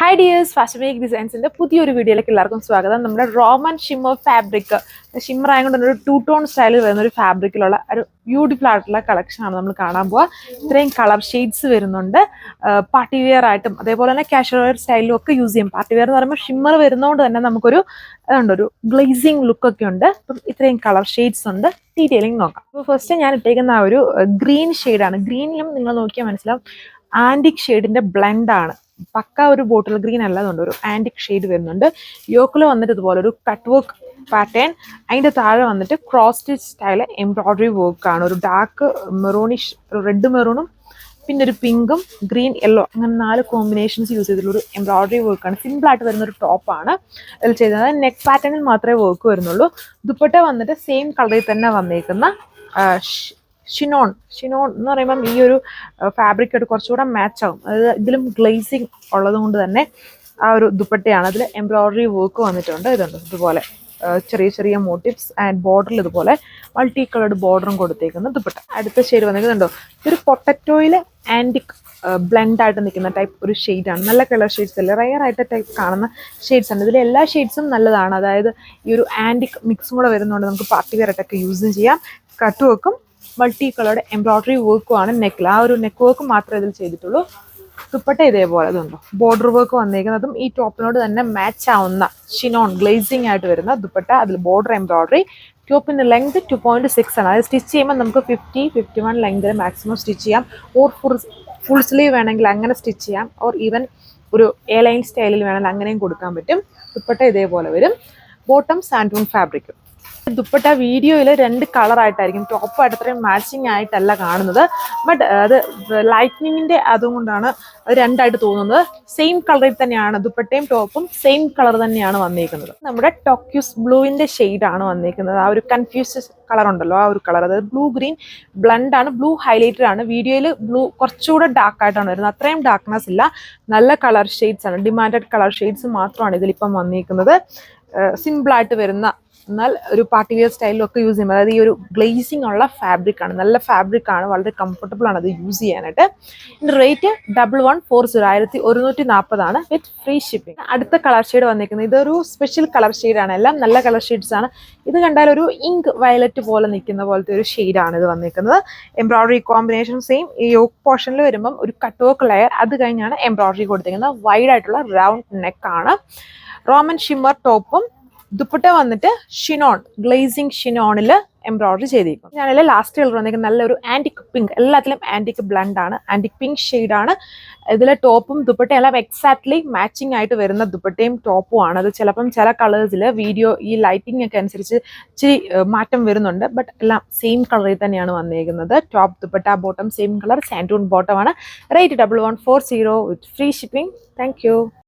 Hi dears, Fashion Week Designs in the പുതിയൊരു വീഡിയോയിലേക്ക് എല്ലാവർക്കും സ്വാഗതം. നമ്മുടെ റോമൻ ഷിമ്മർ ഫാബ്രിക് ഷിമ്മർ ആയതുകൊണ്ട് ഒരു ടൂ ടോൺ സ്റ്റൈലിൽ വരുന്ന ഒരു ഫാബ്രിക്കിലുള്ള ഒരു ബ്യൂട്ടിഫുൾ ആയിട്ടുള്ള കളക്ഷൻ ആണ് നമ്മൾ കാണാൻ പോവുക. ഇത്രയും കളർ ഷെയ്ഡ്സ് വരുന്നുണ്ട്. പാർട്ടി വെയർ ആയിട്ടും അതേപോലെ തന്നെ കാഷ്വൽ വെയർ സ്റ്റൈലിലും ഒക്കെ യൂസ് ചെയ്യും. പാർട്ടി വെയർ എന്ന് പറയുമ്പോൾ ഷിമ്മർ വരുന്നതുകൊണ്ട് തന്നെ നമുക്കൊരു ഒരു ഗ്ലേസിങ് ലുക്കൊക്കെ ഉണ്ട്. അപ്പം ഇത്രയും കളർ ഷെയ്ഡ്സ് ഉണ്ട്. ഡീറ്റെയിലിംഗ് നോക്കാം. അപ്പോൾ ഫസ്റ്റ് ഞാൻ ഇട്ടേക്കുന്ന ആ ഒരു ഗ്രീൻ ഷെയ്ഡാണ്. ഗ്രീനിലും നിങ്ങൾ നോക്കിയാൽ മനസ്സിലാവും ആൻറ്റിക് ഷെയ്ഡിന്റെ ബ്ലെൻഡ് ആണ്. പക്ക ഒരു ബോട്ടിൽ ഗ്രീൻ അല്ലാതുകൊണ്ട് ഒരു ആൻറ്റിക് ഷെയ്ഡ് വരുന്നുണ്ട്. യോക്കിൽ വന്നിട്ട് ഇതുപോലെ ഒരു കട്ട് വർക്ക് പാറ്റേൺ, അതിൻ്റെ താഴെ വന്നിട്ട് ക്രോസ് സ്റ്റിച്ച് സ്റ്റൈൽ എംബ്രോയിഡറി വർക്കാണ്. ഒരു ഡാർക്ക് മെറൂണിഷ്, ഒരു റെഡ് മെറൂണും പിന്നെ ഒരു പിങ്കും ഗ്രീൻ യെല്ലോ അങ്ങനെ 4 കോമ്പിനേഷൻസ് യൂസ് ചെയ്തിട്ടുള്ളൊരു എംബ്രോയിഡറി വർക്കാണ്. സിമ്പിളായിട്ട് വരുന്നൊരു ടോപ്പാണ് അതിൽ ചെയ്തത്. നെക്ക് പാറ്റേണിൽ മാത്രമേ വർക്ക് വരുന്നുള്ളൂ. ദുപ്പട്ട വന്നിട്ട് സെയിം കളറിൽ തന്നെ വന്നേക്കുന്ന ഷിനോൺ എന്ന് പറയുമ്പം ഈ ഒരു ഫാബ്രിക് ആയിട്ട് കുറച്ചുകൂടെ മാച്ച് ആവും. അതായത് ഇതിലും ഗ്ലേസിങ് ഉള്ളത് കൊണ്ട് തന്നെ ആ ഒരു ദുപ്പട്ടയാണ്. അതിൽ എംബ്രോയിഡറി വർക്ക് വന്നിട്ടുണ്ട്. ഇതുണ്ട് ഇതുപോലെ ചെറിയ ചെറിയ മോട്ടീവ്സ് ആൻഡ് ബോർഡറിൽ ഇതുപോലെ മൾട്ടി കളർഡ് ബോർഡറും കൊടുത്തേക്കുന്ന ദുപ്പട്ട. അടുത്ത ഷെയ്ഡ് വന്നിട്ടുണ്ടോ, ഇതൊരു പൊട്ടറ്റോയിൽ ആൻറ്റിക് ബ്ലെൻഡ് ആയിട്ട് നിൽക്കുന്ന ടൈപ്പ് ഒരു ഷെയ്ഡാണ്. നല്ല കളർ ഷെയ്ഡ്സ് അല്ല, റയർ ആയിട്ട് ടൈപ്പ് കാണുന്ന ഷെയ്ഡ്സ് ആണ്. ഇതിൽ എല്ലാ ഷെയ്ഡ്സും നല്ലതാണ്. അതായത് ഈ ഒരു ആൻറ്റിക് മിക്സും കൂടെ വരുന്നതുകൊണ്ട് നമുക്ക് പാർട്ടി വെയർ ആയിട്ടൊക്കെ യൂസും ചെയ്യാം. കട്ട് വർക്കും മൾട്ടി കളറുടെ എംബ്രോയിഡറി വർക്കുമാണ് നെക്കിൽ. ആ ഒരു നെക്ക് വർക്ക് മാത്രമേ ഇതിൽ ചെയ്തിട്ടുള്ളൂ. ദുപ്പട്ട ഇതേപോലെ ഇതുണ്ടോ ബോർഡർ വർക്ക് വന്നേക്കുന്നതും ഈ ടോപ്പിനോട് തന്നെ മാച്ച് ആവുന്ന ഷിനോൺ ഗ്ലേസിംഗ് ആയിട്ട് വരുന്ന ദുപ്പട്ട. അതിൽ ബോർഡർ എംബ്രോയിഡറി. ടോപ്പിൻ്റെ ലെങ്ത് 2.6 ആണ്. അത് സ്റ്റിച്ച് ചെയ്യുമ്പോൾ നമുക്ക് 50-51 ലെങ്തിൽ മാക്സിമം സ്റ്റിച്ച് ചെയ്യാം. ഓർ ഫുൾ സ്ലീവ് വേണമെങ്കിൽ അങ്ങനെ സ്റ്റിച്ച് ചെയ്യാം. ഓർ ഈവൻ ഒരു എ ലൈൻ സ്റ്റൈലിൽ വേണമെങ്കിൽ അങ്ങനെയും കൊടുക്കാൻ പറ്റും. ദുപ്പട്ട ഇതേപോലെ വരും. ബോട്ടം സാൻഡൂൺ ഫാബ്രിക്കും. ദുപ്പട്ട വീഡിയോയിൽ 2 കളറായിട്ടായിരിക്കും, ടോപ്പായിട്ട് അത്രയും മാച്ചിങ് ആയിട്ടല്ല കാണുന്നത്. ബട്ട് അത് ലൈറ്റ്നിങ്ങിൻ്റെ അതുകൊണ്ടാണ് അത് 2ആയിട്ട് തോന്നുന്നത്. സെയിം കളറിൽ തന്നെയാണ് ദുപ്പട്ടയും ടോപ്പും സെയിം കളർ തന്നെയാണ് വന്നിരിക്കുന്നത്. നമ്മുടെ ടോക്യൂസ് ബ്ലൂവിൻ്റെ ഷെയ്ഡാണ് വന്നിരിക്കുന്നത്. ആ ഒരു കൺഫ്യൂസ് കളർ ഉണ്ടല്ലോ, ആ ഒരു കളർ, അതായത് ബ്ലൂ ഗ്രീൻ ബ്ലണ്ട് ആണ്. ബ്ലൂ ഹൈലൈറ്റഡ് ആണ്. വീഡിയോയിൽ ബ്ലൂ കുറച്ചുകൂടെ ഡാർക്ക് ആയിട്ടാണ് വരുന്നത്. അത്രയും ഡാർക്ക്നെസ് ഇല്ല. നല്ല കളർ ഷെയ്ഡ്സ് ആണ്. ഡിമാൻഡഡ് കളർ ഷെയ്ഡ്സ് മാത്രമാണ് ഇതിലിപ്പം വന്നിരിക്കുന്നത്. സിമ്പിളായിട്ട് വരുന്ന എന്നാൽ ഒരു പാർട്ടി വെയർ സ്റ്റൈലിലൊക്കെ യൂസ് ചെയ്യുമ്പോൾ, അതായത് ഈ ഒരു ഗ്ലേസിംഗ് ഉള്ള ഫാബ്രിക്കാണ്. നല്ല ഫാബ്രിക്കാണ്, വളരെ കംഫർട്ടബിൾ ആണ് അത് യൂസ് ചെയ്യാനായിട്ട്. ഇതിൻ്റെ റേറ്റ് 1140 1140 വിത്ത് ഫ്രീ ഷിപ്പിംഗ്. അടുത്ത കളർ ഷെയ്ഡ് വന്നിരിക്കുന്നത് ഇതൊരു സ്പെഷ്യൽ കളർ ഷെയ്ഡാണ്. എല്ലാം നല്ല കളർ ഷെയ്ഡ്സ് ആണ്. ഇത് കണ്ടാൽ ഒരു ഇങ്ക് വയലറ്റ് പോലെ നിൽക്കുന്ന പോലത്തെ ഒരു ഷെയ്ഡാണ് ഇത് വന്നിരിക്കുന്നത്. Embroidery combination same. ഈ യോക്ക് പോർഷനിൽ വരുമ്പം ഒരു കട്ട് വർക്ക് ലെയർ, അത് കഴിഞ്ഞാണ് എംബ്രോയിഡറി കൊടുത്തിരിക്കുന്നത്. വൈഡ് ആയിട്ടുള്ള റൗണ്ട് നെക്കാണ്. റോമൻ ഷിമ്മർ ടോപ്പും ദുപ്പട്ട വന്നിട്ട് ഷിനോൺ ഗ്ലേസിംഗ് ഷിനോണിൽ എംബ്രോയിഡറി ചെയ്തിരിക്കും. ഞാനതിൽ ലാസ്റ്റ് കളർ വന്നിരിക്കുന്നത് നല്ലൊരു ആൻറ്റിക് പിങ്ക്, എല്ലാത്തിലും ആൻറ്റിക് ബ്ലണ്ട് ആണ്. ആൻറ്റിക് പിങ്ക് ഷെയ്ഡാണ്. ഇതിലെ ടോപ്പും ദുപ്പട്ടയും എല്ലാം എക്സാക്ട്ലി മാച്ചിങ് ആയിട്ട് വരുന്ന ദുപ്പട്ടയും ടോപ്പും ആണ്. അത് ചിലപ്പം ചില കളേഴ്സിൽ വീഡിയോ ഈ ലൈറ്റിംഗ് ഒക്കെ അനുസരിച്ച് ഇച്ചിരി മാറ്റം വരുന്നുണ്ട്. ബട്ട് എല്ലാം സെയിം കളറിൽ തന്നെയാണ് വന്നിരിക്കുന്നത്. Top dupatta bottom same colour സാൻഡൂൺ ബോട്ടമാണ്. Rate 1140 with free shipping. Thank U.